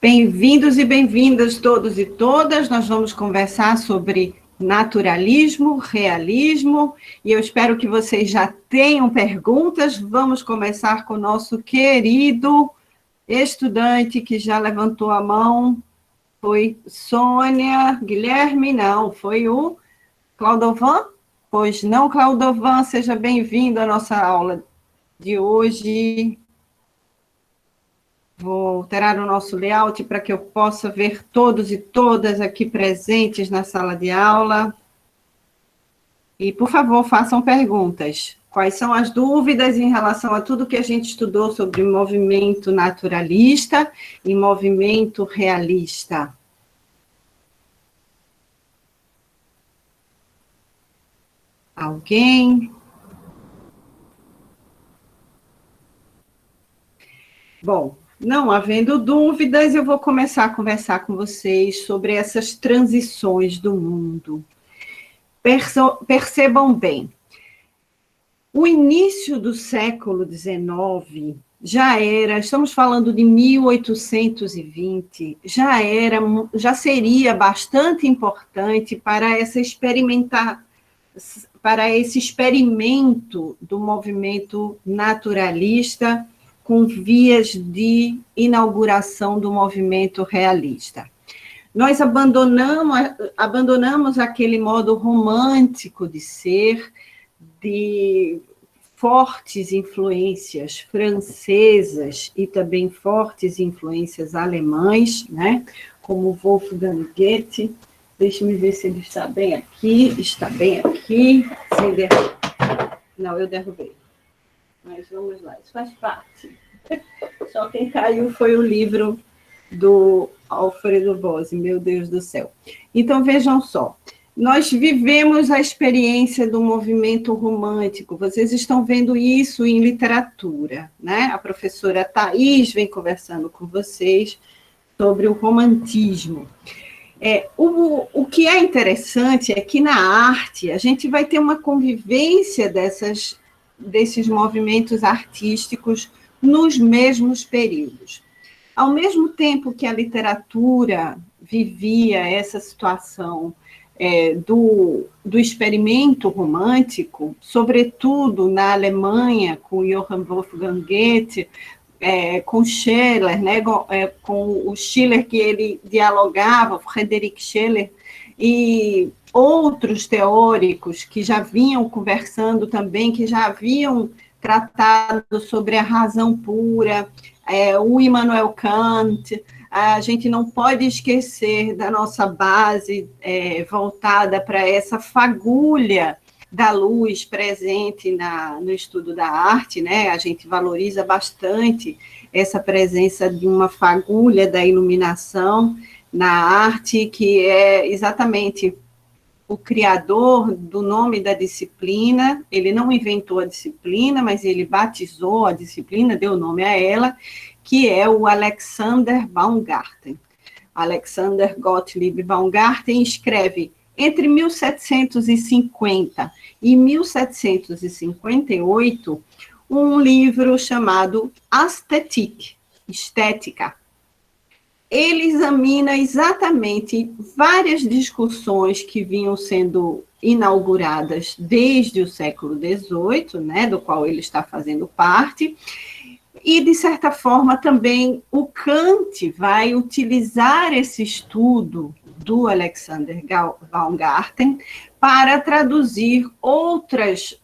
Bem-vindos e bem-vindas todos e todas. Nós vamos conversar sobre naturalismo, realismo, e eu espero que vocês já tenham perguntas. Vamos começar com o nosso querido estudante que já levantou a mão. Foi Sônia, Guilherme, não, foi o Claudovan? Pois não, Claudovan, seja bem-vindo à nossa aula de hoje. Vou alterar o nosso layout para que eu possa ver todos e todas aqui presentes na sala de aula. E, por favor, façam perguntas. Quais são as dúvidas em relação a tudo que a gente estudou sobre movimento naturalista e movimento realista? Alguém? Bom, não havendo dúvidas, eu vou começar a conversar com vocês sobre essas transições do mundo. Percebam bem, o início do século XIX estamos falando de 1820, já seria bastante importante para esse experimento do movimento naturalista com vias de inauguração do movimento realista. Nós abandonamos aquele modo romântico de ser, de fortes influências francesas e também fortes influências alemães, né? Como Wolfgang Goethe. Deixa-me ver se ele está bem aqui. Está bem aqui. Não, eu derrubei. Mas vamos lá, isso faz parte. Só quem caiu foi o livro do Alfredo Bose, meu Deus do céu. Então, vejam só, nós vivemos a experiência do movimento romântico, vocês estão vendo isso em literatura, né? A professora Thais vem conversando com vocês sobre o romantismo. O que é interessante é que na arte a gente vai ter uma convivência desses movimentos artísticos nos mesmos períodos. Ao mesmo tempo que a literatura vivia essa situação do experimento romântico, sobretudo na Alemanha, com Johann Wolfgang Goethe, com Schiller, né, com o Schiller que ele dialogava, Friedrich Schiller, e outros teóricos que já vinham conversando também, que já haviam tratado sobre a razão pura, o Immanuel Kant. A gente não pode esquecer da nossa base voltada para essa fagulha da luz presente no estudo da arte, né? A gente valoriza bastante essa presença de uma fagulha da iluminação na arte, que é exatamente o criador do nome da disciplina. Ele não inventou a disciplina, mas ele batizou a disciplina, deu nome a ela, que é o Alexander Baumgarten. Alexander Gottlieb Baumgarten escreve entre 1750 e 1758 um livro chamado Ästhetik, Estética. Ele examina exatamente várias discussões que vinham sendo inauguradas desde o século XVIII, né, do qual ele está fazendo parte, e, de certa forma, também o Kant vai utilizar esse estudo do Alexander Baumgarten para traduzir outras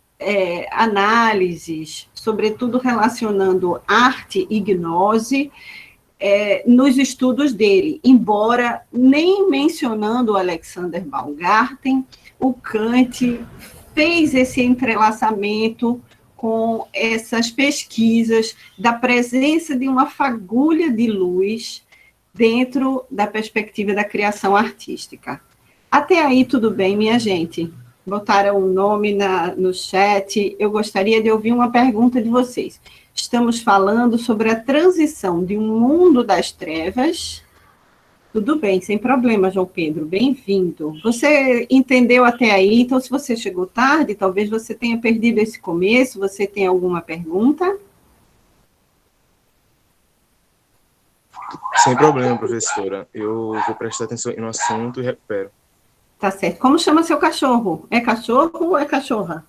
análises, sobretudo relacionando arte e gnose, nos estudos dele, embora nem mencionando o Alexander Baumgarten, o Kant fez esse entrelaçamento com essas pesquisas da presença de uma fagulha de luz dentro da perspectiva da criação artística. Até aí, tudo bem, minha gente? Botaram o nome no chat. Eu gostaria de ouvir uma pergunta de vocês. Estamos falando sobre a transição de um mundo das trevas. Tudo bem, sem problema, João Pedro, bem-vindo. Você entendeu até aí? Então, se você chegou tarde, talvez você tenha perdido esse começo. Você tem alguma pergunta? Sem problema, professora. Eu vou prestar atenção no assunto e recupero. Tá certo. Como chama seu cachorro? É cachorro ou é cachorra?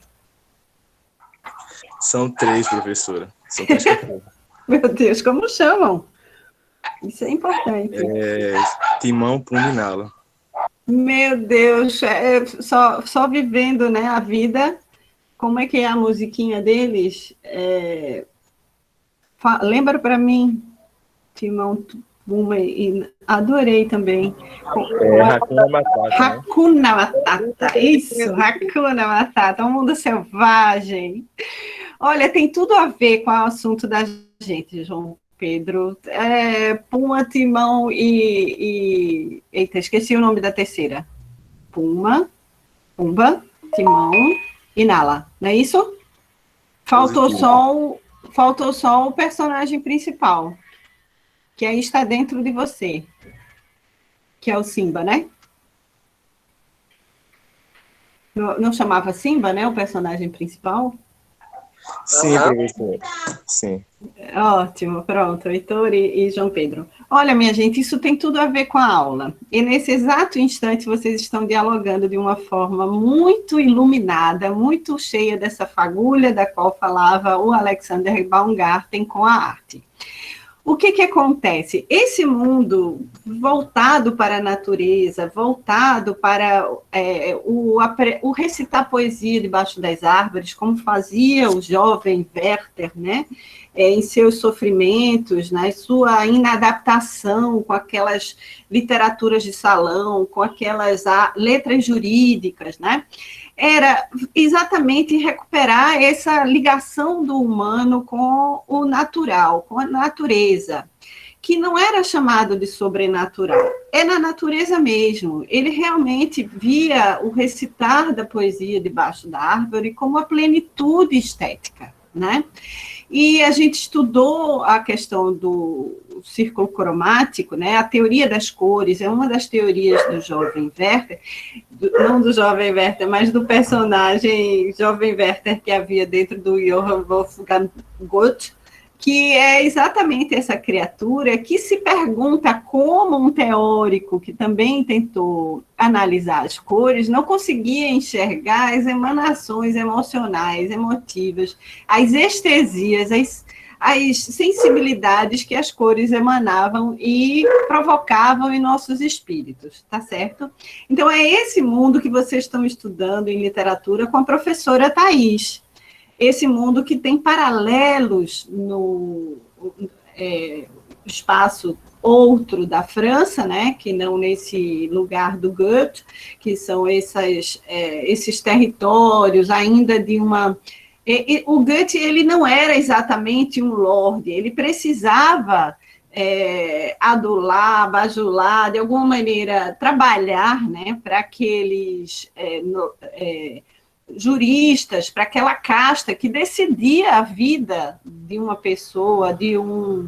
São 3, professora. São 3 cachorros. Meu Deus, como chamam? Isso é importante. Timão, Pumba e Nala. Meu Deus, só vivendo, né, a vida. Como é que é a musiquinha deles? Lembra para mim, Timão, Pumba e adorei também. Hakuna Matata, né? Hakuna Matata, isso, Hakuna Matata, um mundo selvagem. Olha, tem tudo a ver com o assunto da gente, João Pedro. Puma, Timão e... Eita, esqueci o nome da terceira. Pumba, Timão e Nala, não é isso? Faltou só o personagem principal, que aí está dentro de você, que é o Simba, né? Não chamava Simba, né, o personagem principal? Sim, professor. Sim. Ótimo, pronto, Heitor e João Pedro. Olha, minha gente, isso tem tudo a ver com a aula. E nesse exato instante vocês estão dialogando de uma forma muito iluminada, muito cheia dessa fagulha da qual falava o Alexander Baumgarten com a arte. O que acontece? Esse mundo voltado para a natureza, voltado para o recitar poesia debaixo das árvores, como fazia o jovem Werther, né? Em seus sofrimentos, na sua inadaptação com aquelas literaturas de salão, com aquelas letras jurídicas, né? Era exatamente recuperar essa ligação do humano com o natural, com a natureza, que não era chamado de sobrenatural, é na natureza mesmo. Ele realmente via o recitar da poesia debaixo da árvore como a plenitude estética, né? E a gente estudou a questão do círculo cromático, né? A teoria das cores é uma das teorias do jovem Werther, não do jovem Werther, mas do personagem jovem Werther que havia dentro do Johann Wolfgang Goethe, que é exatamente essa criatura que se pergunta como um teórico que também tentou analisar as cores não conseguia enxergar as emanações emocionais, emotivas, as estesias, as sensibilidades que as cores emanavam e provocavam em nossos espíritos, tá certo? Então, é esse mundo que vocês estão estudando em literatura com a professora Thais. Esse mundo que tem paralelos no espaço outro da França, né, que não nesse lugar do Goethe, que são esses territórios ainda de uma... O Goethe, ele não era exatamente um lorde, ele precisava adular, bajular, de alguma maneira trabalhar, né, para aqueles... juristas, para aquela casta que decidia a vida de uma pessoa, de um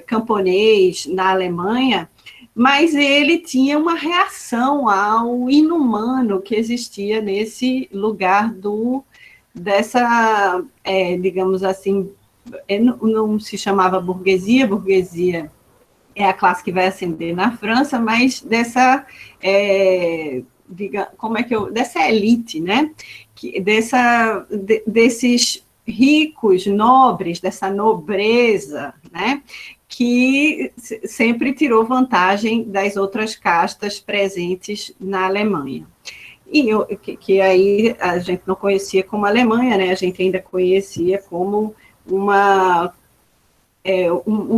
camponês na Alemanha, mas ele tinha uma reação ao inumano que existia nesse lugar dessa, digamos assim, não se chamava burguesia é a classe que vai ascender na França, mas dessa... dessa elite, né? Desses ricos, nobres, dessa nobreza, né? Que sempre tirou vantagem das outras castas presentes na Alemanha. E que aí a gente não conhecia como Alemanha, né? A gente ainda conhecia como um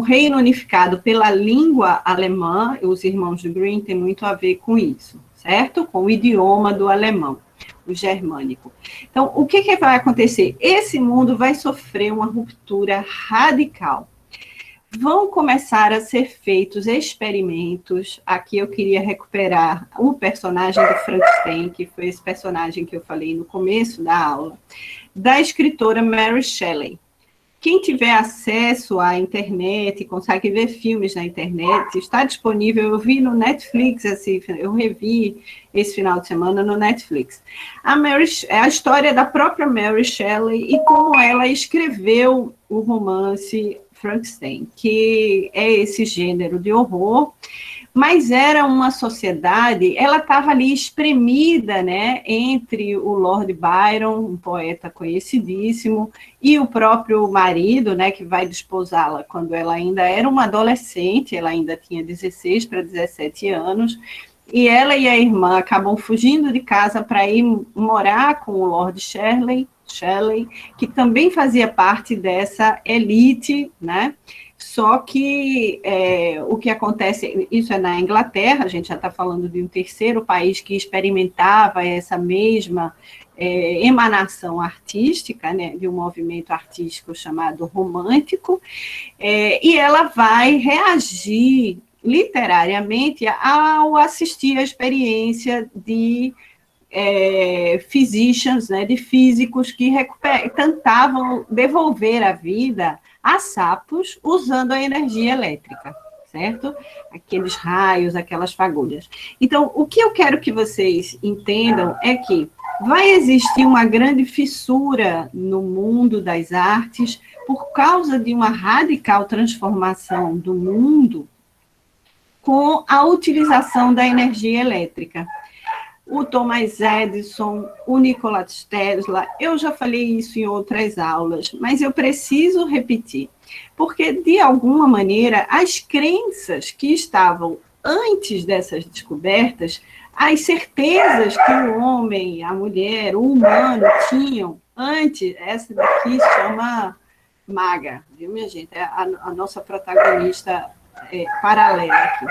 reino unificado pela língua alemã. Os irmãos de Grimm têm muito a ver com isso, certo? Com o idioma do alemão, o germânico. Então, o que vai acontecer? Esse mundo vai sofrer uma ruptura radical. Vão começar a ser feitos experimentos. Aqui eu queria recuperar o personagem do Frankenstein, que foi esse personagem que eu falei no começo da aula, da escritora Mary Shelley. Quem tiver acesso à internet, consegue ver filmes na internet, está disponível, eu vi no Netflix, assim, eu revi esse final de semana no Netflix. É a história da própria Mary Shelley e como ela escreveu o romance Frankenstein, que é esse gênero de horror, mas era uma sociedade, ela estava ali espremida, né, entre o Lord Byron, um poeta conhecidíssimo, e o próprio marido, né, que vai desposá-la quando ela ainda era uma adolescente, ela ainda tinha 16 para 17 anos, e ela e a irmã acabam fugindo de casa para ir morar com o Lord Shelley, que também fazia parte dessa elite, né? Só que o que acontece, isso é na Inglaterra, a gente já está falando de um terceiro país que experimentava essa mesma emanação artística, né, de um movimento artístico chamado romântico, e ela vai reagir literariamente ao assistir a experiência de physicians, né, de físicos que tentavam devolver a vida a sapos usando a energia elétrica, certo? Aqueles raios, aquelas fagulhas. Então, o que eu quero que vocês entendam é que vai existir uma grande fissura no mundo das artes por causa de uma radical transformação do mundo com a utilização da energia elétrica. O Thomas Edison, o Nikola Tesla, eu já falei isso em outras aulas, mas eu preciso repetir, porque, de alguma maneira, as crenças que estavam antes dessas descobertas, as certezas que o homem, a mulher, o humano tinham antes, essa daqui chama Maga, viu, minha gente? É a nossa protagonista paralela aqui.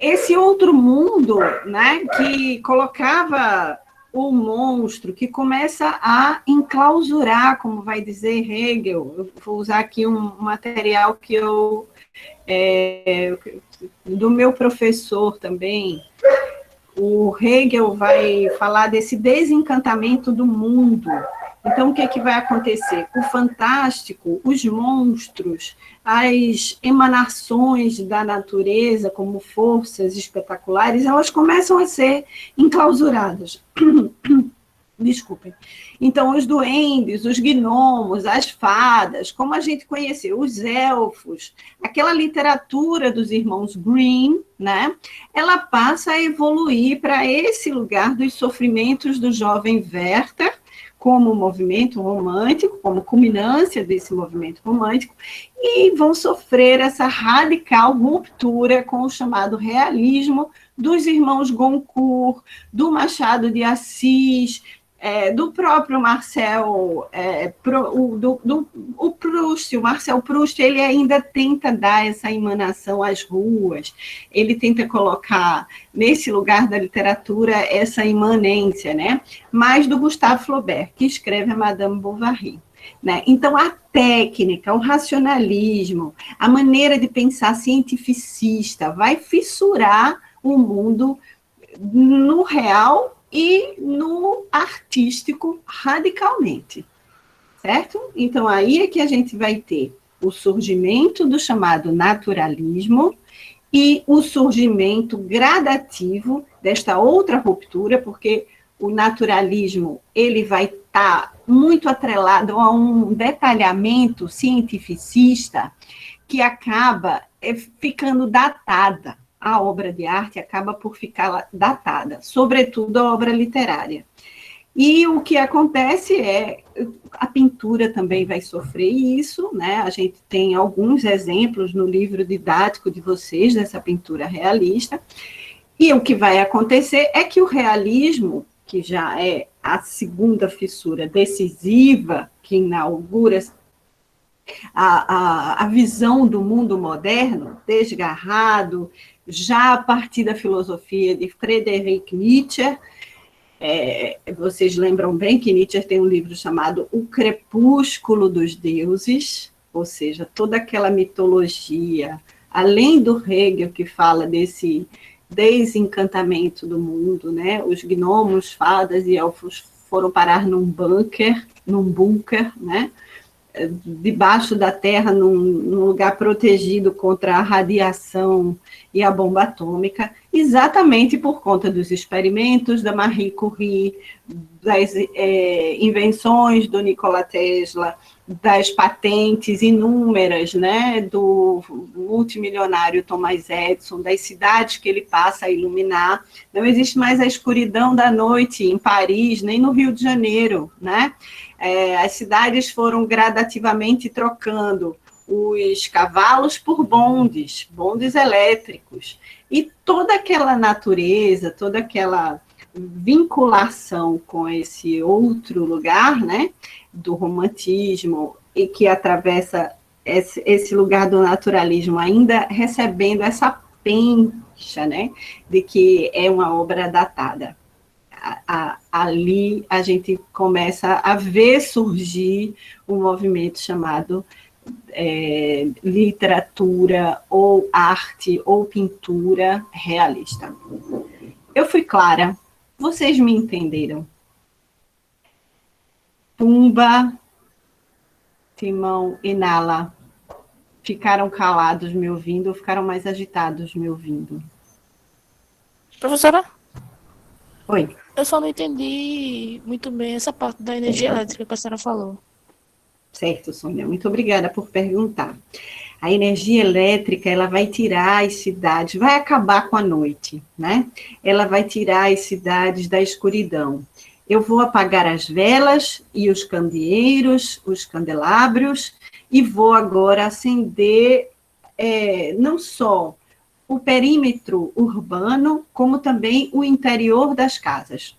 Esse outro mundo, né, que colocava o monstro, que começa a enclausurar, como vai dizer Hegel. Eu vou usar aqui um material que do meu professor também. O Hegel vai falar desse desencantamento do mundo. Então, o que é que vai acontecer? O fantástico, os monstros, as emanações da natureza como forças espetaculares, elas começam a ser enclausuradas. Desculpem. Então, os duendes, os gnomos, as fadas, como a gente conheceu, os elfos, aquela literatura dos irmãos Grimm, né? Ela passa a evoluir para esse lugar dos sofrimentos do jovem Werther, como movimento romântico, como culminância desse movimento romântico, e vão sofrer essa radical ruptura com o chamado realismo dos irmãos Goncourt, do Machado de Assis, do próprio Marcel Proust. O Marcel Proust, ele ainda tenta dar essa emanação às ruas, ele tenta colocar nesse lugar da literatura essa imanência, né? Mais do Gustave Flaubert, que escreve a Madame Bovary. Né? Então, a técnica, o racionalismo, a maneira de pensar cientificista vai fissurar o mundo no real e no artístico radicalmente, certo? Então, aí é que a gente vai ter o surgimento do chamado naturalismo e o surgimento gradativo desta outra ruptura, porque o naturalismo ele vai estar muito atrelado a um detalhamento cientificista que acaba ficando datada. A obra de arte acaba por ficar datada, sobretudo a obra literária. E o que acontece é, a pintura também vai sofrer isso, né? A gente tem alguns exemplos no livro didático de vocês, dessa pintura realista, e o que vai acontecer é que o realismo, que já é a segunda fissura decisiva, que inaugura a visão do mundo moderno, desgarrado, já a partir da filosofia de Friedrich Nietzsche. Vocês lembram bem que Nietzsche tem um livro chamado O Crepúsculo dos Deuses, ou seja, toda aquela mitologia, além do Hegel, que fala desse desencantamento do mundo, né? Os gnomos, fadas e elfos foram parar num bunker, né? Debaixo da terra, num lugar protegido contra a radiação e a bomba atômica, exatamente por conta dos experimentos da Marie Curie, das invenções do Nikola Tesla, das patentes inúmeras, né, do multimilionário Thomas Edison, das cidades que ele passa a iluminar. Não existe mais a escuridão da noite em Paris, nem no Rio de Janeiro, né? As cidades foram gradativamente trocando os cavalos por bondes elétricos, e toda aquela natureza, toda aquela vinculação com esse outro lugar, né, do romantismo, e que atravessa esse lugar do naturalismo, ainda recebendo essa pencha, né, de que é uma obra datada. Ali a gente começa a ver surgir um movimento chamado literatura, ou arte, ou pintura realista. Eu fui clara? Vocês me entenderam? Tumba, Timão e Nala ficaram calados me ouvindo, ou ficaram mais agitados me ouvindo? Professora, Oi. eu só não entendi muito bem essa parte da energia elétrica que a senhora falou. Certo, Sônia, muito obrigada por perguntar. A energia elétrica, ela vai tirar as cidades, vai acabar com a noite, né? Ela vai tirar as cidades da escuridão. Eu vou apagar as velas e os candeeiros, os candelabros, e vou agora acender não só o perímetro urbano, como também o interior das casas.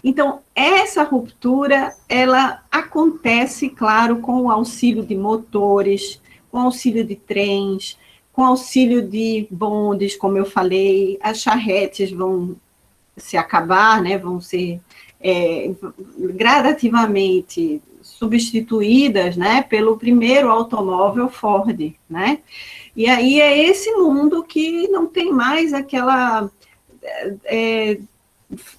Então, essa ruptura, ela acontece, claro, com o auxílio de motores, com auxílio de trens, com auxílio de bondes, como eu falei, as charretes vão se acabar, né, vão ser gradativamente substituídas, né, pelo primeiro automóvel Ford, né? E aí é esse mundo que não tem mais aquela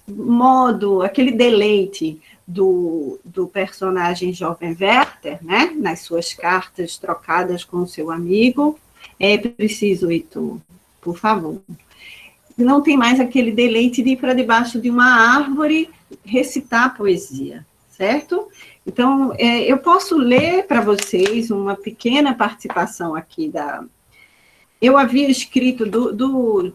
modo, aquele deleite do personagem jovem Werther, né, nas suas cartas trocadas com o seu amigo. É preciso, Heitor, por favor. Não tem mais aquele deleite de ir para debaixo de uma árvore recitar poesia, certo? Então, eu posso ler para vocês uma pequena participação aqui da... Eu havia escrito do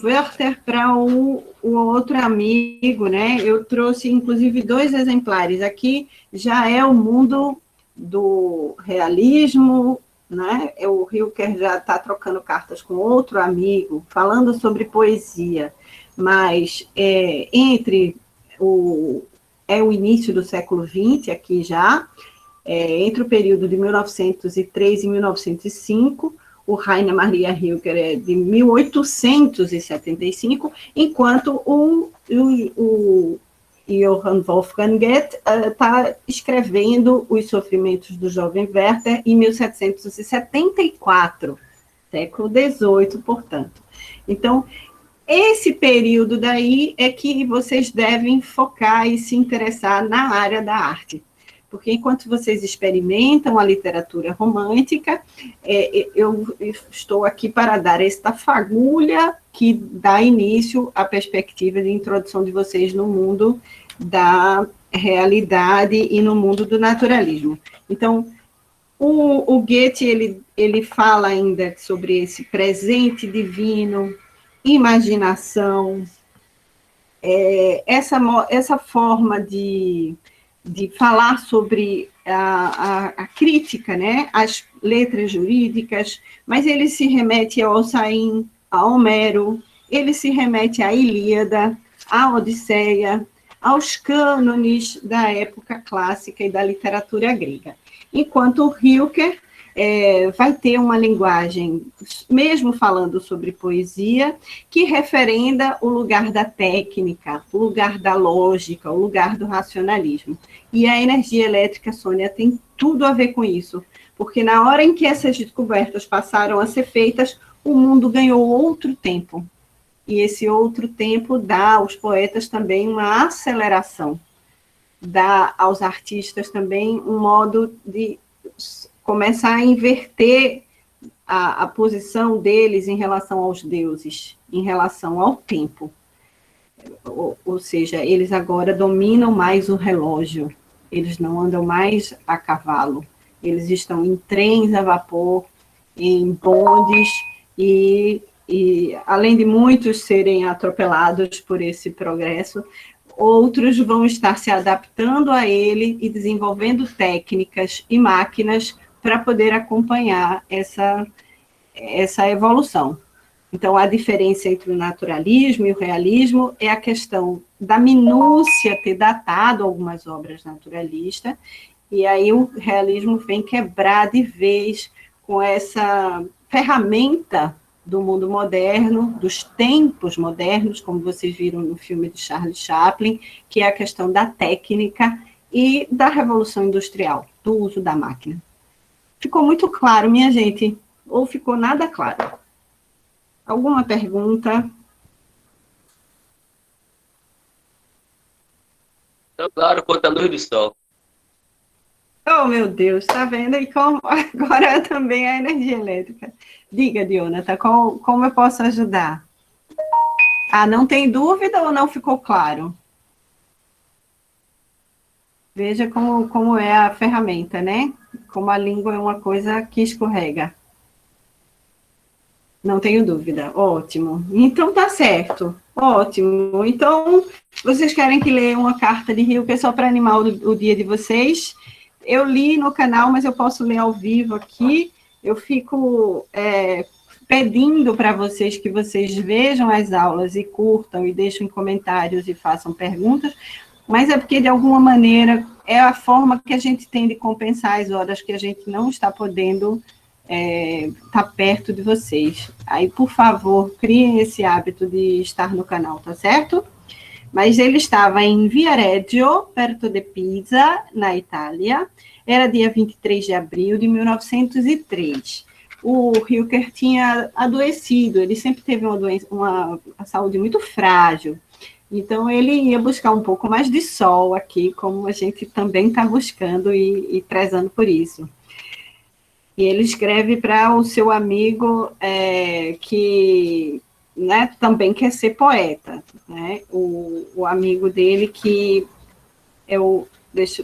Werther para o outro amigo, né? Eu trouxe, inclusive, 2 exemplares. Aqui já é o mundo do realismo, né? O Rilke já está trocando cartas com outro amigo, falando sobre poesia, mas entre o início do século XX, aqui já, entre o período de 1903 e 1905, o Rainer Maria Rilke é de 1875, enquanto o Johann Wolfgang Goethe está escrevendo Os Sofrimentos do Jovem Werther em 1774, século XVIII, portanto. Então, esse período daí é que vocês devem focar e se interessar na área da arte. Porque enquanto vocês experimentam a literatura romântica, eu estou aqui para dar esta fagulha que dá início à perspectiva de introdução de vocês no mundo da realidade e no mundo do naturalismo. Então, o Goethe, ele fala ainda sobre esse presente divino, imaginação, essa forma de falar sobre a crítica, né, as letras jurídicas, mas ele se remete ao Hossain, a Homero, ele se remete à Ilíada, à Odisseia, aos cânones da época clássica e da literatura grega. Enquanto o Rilke vai ter uma linguagem, mesmo falando sobre poesia, que referenda o lugar da técnica, o lugar da lógica, o lugar do racionalismo. E a energia elétrica, Sônia, tem tudo a ver com isso, porque na hora em que essas descobertas passaram a ser feitas, o mundo ganhou outro tempo. E esse outro tempo dá aos poetas também uma aceleração, dá aos artistas também um modo de começar a inverter a posição deles em relação aos deuses, em relação ao tempo. Ou seja, eles agora dominam mais o relógio, Eles não andam mais a cavalo, eles estão em trens a vapor, em bondes, e além de muitos serem atropelados por esse progresso, outros vão estar se adaptando a ele e desenvolvendo técnicas e máquinas para poder acompanhar essa evolução. Então, a diferença entre o naturalismo e o realismo é a questão da minúcia ter datado algumas obras naturalistas, e aí o realismo vem quebrar de vez com essa ferramenta do mundo moderno, dos tempos modernos, como vocês viram no filme de Charles Chaplin, que é a questão da técnica e da revolução industrial, do uso da máquina. Ficou muito claro, minha gente? Ou ficou nada claro? Alguma pergunta? Então, claro, quanto a luz do sol. Oh, meu Deus, está vendo? E como agora também a energia elétrica. Diga, Dionata, como eu posso ajudar? Ah, não tem dúvida ou não ficou claro? Veja como é a ferramenta, né? Como a língua é uma coisa que escorrega. Não tenho dúvida. Ótimo. Então, tá certo. Ótimo. Então, vocês querem que leia uma carta de Rilke só para animar o dia de vocês? Eu li no canal, mas eu posso ler ao vivo aqui. Eu fico pedindo para vocês que vocês vejam as aulas e curtam e deixem comentários e façam perguntas, mas é porque, de alguma maneira, é a forma que a gente tem de compensar as horas que a gente não está podendo estar perto de vocês. Aí, por favor, criem esse hábito de estar no canal, tá certo? Mas ele estava em Viareggio, perto de Pisa, na Itália. Era dia 23 de abril de 1903. O Rilke tinha adoecido, ele sempre teve uma saúde muito frágil. Então, ele ia buscar um pouco mais de sol aqui, como a gente também está buscando e prezando por isso. E ele escreve para o seu amigo que... né, também quer ser poeta, né? O amigo dele que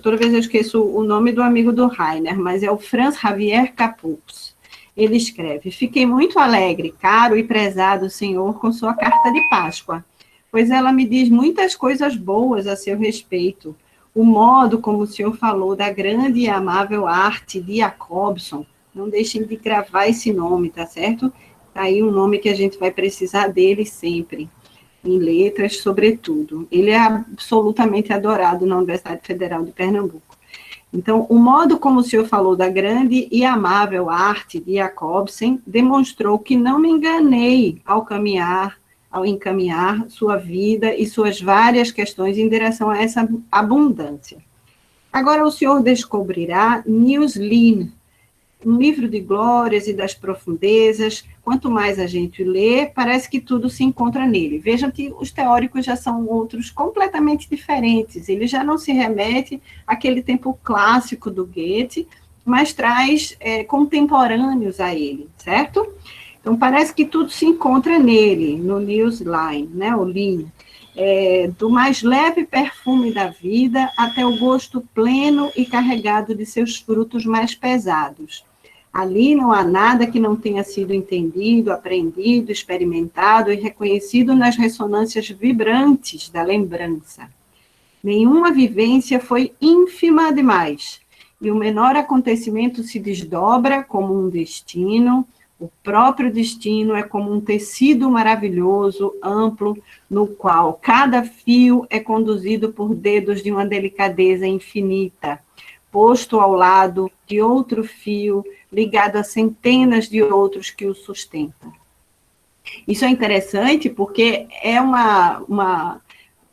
toda vez eu esqueço o nome do amigo do Rainer, mas é o Franz Xavier Capus. Ele escreve: fiquei muito alegre, caro e prezado senhor, com sua carta de Páscoa, pois ela me diz muitas coisas boas a seu respeito. O modo como o senhor falou da grande e amável arte de Jacobson, não deixem de gravar esse nome, tá certo? Tá aí um nome que a gente vai precisar dele sempre, em letras, sobretudo. Ele é absolutamente adorado na Universidade Federal de Pernambuco. Então, o modo como o senhor falou da grande e amável arte de Jacobsen demonstrou que não me enganei ao encaminhar sua vida e suas várias questões em direção a essa abundância. Agora o senhor descobrirá Niels Lehn, um livro de glórias e das profundezas. Quanto mais a gente lê, parece que tudo se encontra nele. Vejam que os teóricos já são outros completamente diferentes. Ele já não se remete àquele tempo clássico do Goethe, mas traz contemporâneos a ele, certo? Então, parece que tudo se encontra nele, no Niels Lehn, né, o Lehn. Do mais leve perfume da vida até o gosto pleno e carregado de seus frutos mais pesados. Ali não há nada que não tenha sido entendido, aprendido, experimentado e reconhecido nas ressonâncias vibrantes da lembrança. Nenhuma vivência foi ínfima demais, e o menor acontecimento se desdobra como um destino. O próprio destino é como um tecido maravilhoso, amplo, no qual cada fio é conduzido por dedos de uma delicadeza infinita, posto ao lado de outro fio, ligado a centenas de outros que o sustentam. Isso é interessante porque é uma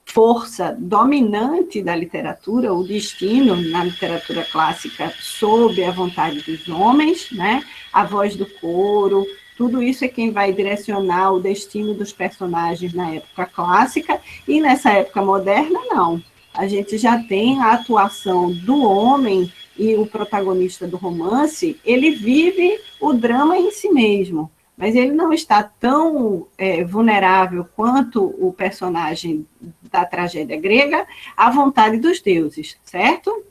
força dominante da literatura, o destino na literatura clássica sob a vontade dos homens, né? A voz do coro, tudo isso é quem vai direcionar o destino dos personagens na época clássica, e nessa época moderna, não. A gente já tem a atuação do homem, e o protagonista do romance, ele vive o drama em si mesmo, mas ele não está tão vulnerável quanto o personagem da tragédia grega à vontade dos deuses, certo?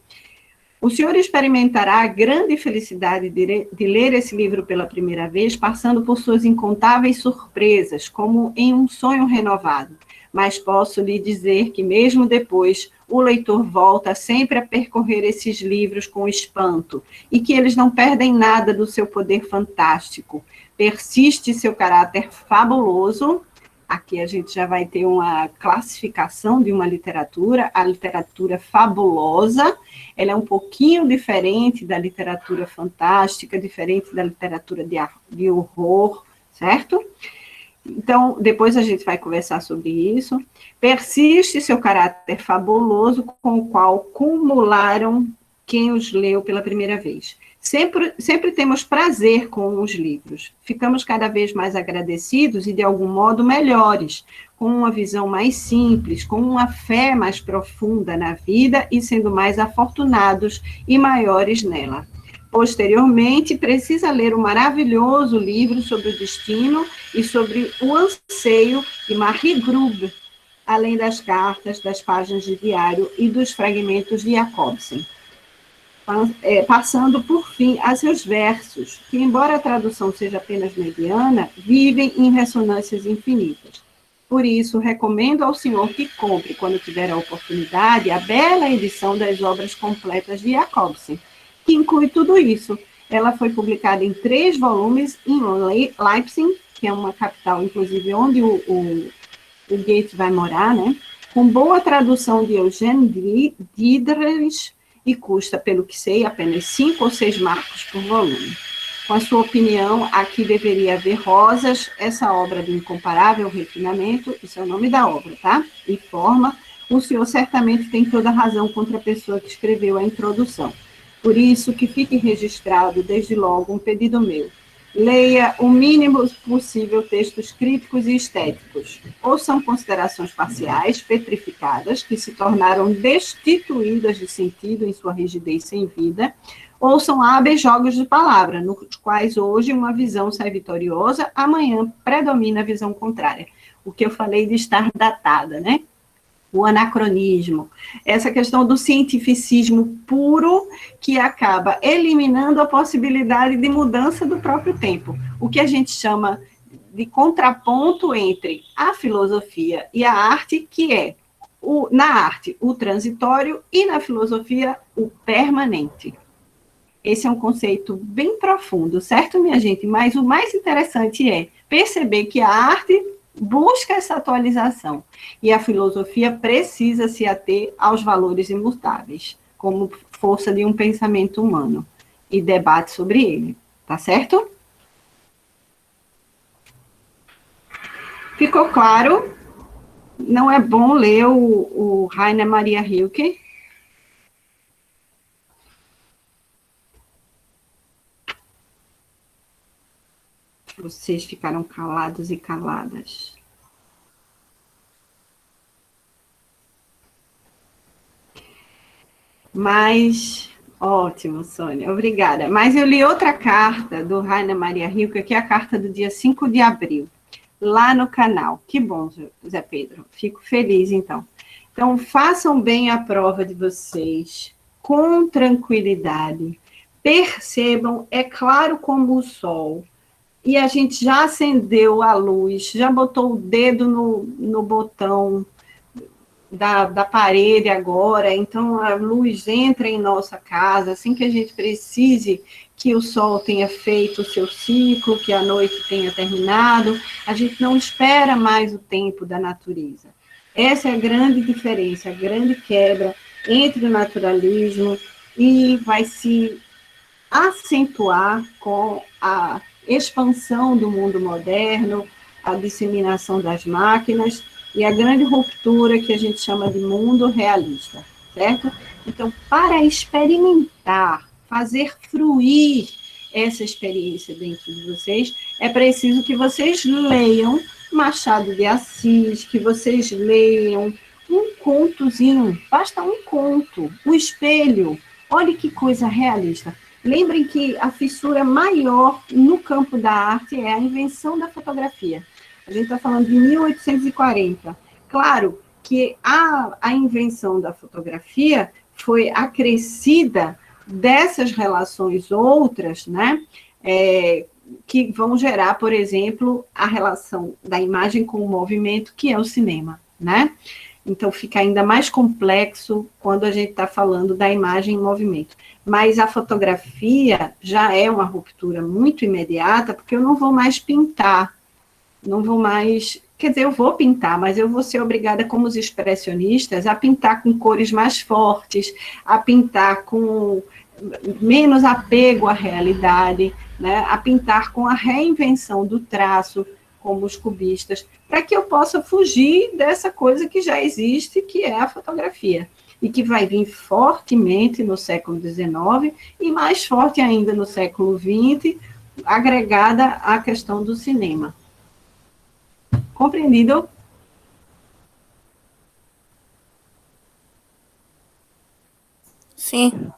O senhor experimentará a grande felicidade de ler esse livro pela primeira vez, passando por suas incontáveis surpresas, como em um sonho renovado. Mas posso lhe dizer que, mesmo depois, o leitor volta sempre a percorrer esses livros com espanto, e que eles não perdem nada do seu poder fantástico. Persiste seu caráter fabuloso. Aqui a gente já vai ter uma classificação de uma literatura, a literatura fabulosa. Ela é um pouquinho diferente da literatura fantástica, diferente da literatura de horror, certo? Então, depois a gente vai conversar sobre isso. Persiste seu caráter fabuloso, com o qual cumularam quem os leu pela primeira vez. Sempre temos prazer com os livros. Ficamos cada vez mais agradecidos e, de algum modo, melhores, com uma visão mais simples, com uma fé mais profunda na vida e sendo mais afortunados e maiores nela. Posteriormente, precisa ler o maravilhoso livro sobre o destino e sobre o anseio de Marie Grube, além das cartas, das páginas de diário e dos fragmentos de Jacobsen. Passando, por fim, a seus versos, que, embora a tradução seja apenas mediana, vivem em ressonâncias infinitas. Por isso, recomendo ao senhor que compre, quando tiver a oportunidade, a bela edição das obras completas de Jacobsen, que inclui tudo isso. Ela foi publicada em 3 volumes em Leipzig, que é uma capital, inclusive, onde o Goethe vai morar, né? Com boa tradução de Eugène Diderich, e custa, pelo que sei, apenas 5 ou 6 marcos por volume. Com a sua opinião, aqui deveria haver rosas, essa obra de incomparável refinamento, isso é o nome da obra, tá? E forma, o senhor certamente tem toda a razão contra a pessoa que escreveu a introdução. Por isso que fique registrado, desde logo, um pedido meu. Leia o mínimo possível textos críticos e estéticos. Ou são considerações parciais, petrificadas, que se tornaram destituídas de sentido em sua rigidez sem vida, ou são hábeis jogos de palavra, nos quais hoje uma visão sai vitoriosa, amanhã predomina a visão contrária. O que eu falei de estar datada, né? O anacronismo, essa questão do cientificismo puro que acaba eliminando a possibilidade de mudança do próprio tempo, o que a gente chama de contraponto entre a filosofia e a arte, que é, na arte, o transitório e na filosofia, o permanente. Esse é um conceito bem profundo, certo, minha gente? Mas o mais interessante é perceber que a arte busca essa atualização, e a filosofia precisa se ater aos valores imutáveis, como força de um pensamento humano, e debate sobre ele, tá certo? Ficou claro? Não é bom ler o Rainer Maria Rilke? Vocês ficaram calados e caladas. Mas, ótimo, Sônia, obrigada. Mas eu li outra carta do Rainer Maria Rilke, que é a carta do dia 5 de abril, lá no canal. Que bom, Zé Pedro, fico feliz, então. Então, façam bem a prova de vocês, com tranquilidade. Percebam, é claro como o sol, e a gente já acendeu a luz, já botou o dedo no botão da parede agora, então a luz entra em nossa casa, assim que a gente precise que o sol tenha feito o seu ciclo, que a noite tenha terminado, a gente não espera mais o tempo da natureza. Essa é a grande diferença, a grande quebra entre o naturalismo e vai se acentuar com a expansão do mundo moderno, a disseminação das máquinas e a grande ruptura que a gente chama de mundo realista, certo? Então, para experimentar, fazer fruir essa experiência dentro de vocês, é preciso que vocês leiam Machado de Assis, que vocês leiam um contozinho, basta um conto, O Espelho. Olha que coisa realista. Lembrem que a fissura maior no campo da arte é a invenção da fotografia. A gente está falando de 1840. Claro que a invenção da fotografia foi acrescida dessas relações outras, né, que vão gerar, por exemplo, a relação da imagem com o movimento, que é o cinema, né? Então, fica ainda mais complexo quando a gente está falando da imagem em movimento. Mas a fotografia já é uma ruptura muito imediata, porque eu não vou mais pintar, não vou mais... Quer dizer, eu vou pintar, mas eu vou ser obrigada, como os expressionistas, a pintar com cores mais fortes, a pintar com menos apego à realidade, né? A pintar com a reinvenção do traço, como os cubistas, para que eu possa fugir dessa coisa que já existe, que é a fotografia, e que vai vir fortemente no século XIX e mais forte ainda no século XX, agregada à questão do cinema. Compreendido? Sim.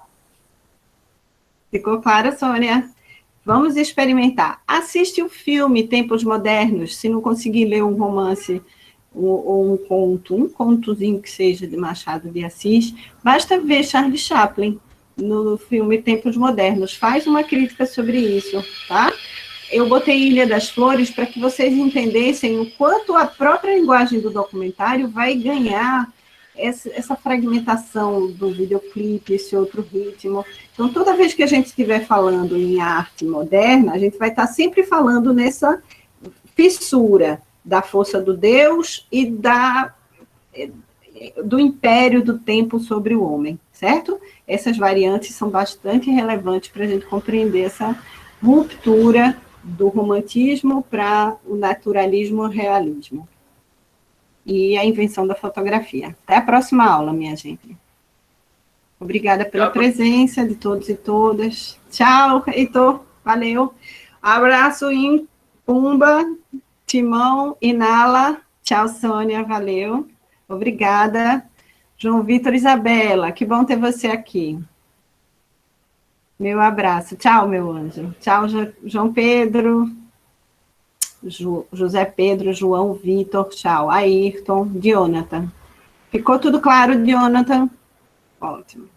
Ficou claro, Sônia? Vamos experimentar. Assiste o filme Tempos Modernos, se não conseguir ler um romance ou um contozinho que seja de Machado de Assis, basta ver Charlie Chaplin no filme Tempos Modernos. Faz uma crítica sobre isso, tá? Eu botei Ilha das Flores para que vocês entendessem o quanto a própria linguagem do documentário vai ganhar essa fragmentação do videoclipe, esse outro ritmo. Então, toda vez que a gente estiver falando em arte moderna, a gente vai estar sempre falando nessa fissura da força do Deus e do império do tempo sobre o homem, certo? Essas variantes são bastante relevantes para a gente compreender essa ruptura do romantismo para o naturalismo e o realismo. E a invenção da fotografia. Até a próxima aula, minha gente. Obrigada pela presença de todos e todas. Tchau, Heitor. Valeu. Abraço em Pumba, Timão e Nala. Tchau, Sônia. Valeu. Obrigada. João Vitor e Isabela, que bom ter você aqui. Meu abraço. Tchau, meu anjo. Tchau, João Pedro. José Pedro, João Vitor, tchau. Ayrton, Jonathan. Ficou tudo claro, Jonathan? Ótimo.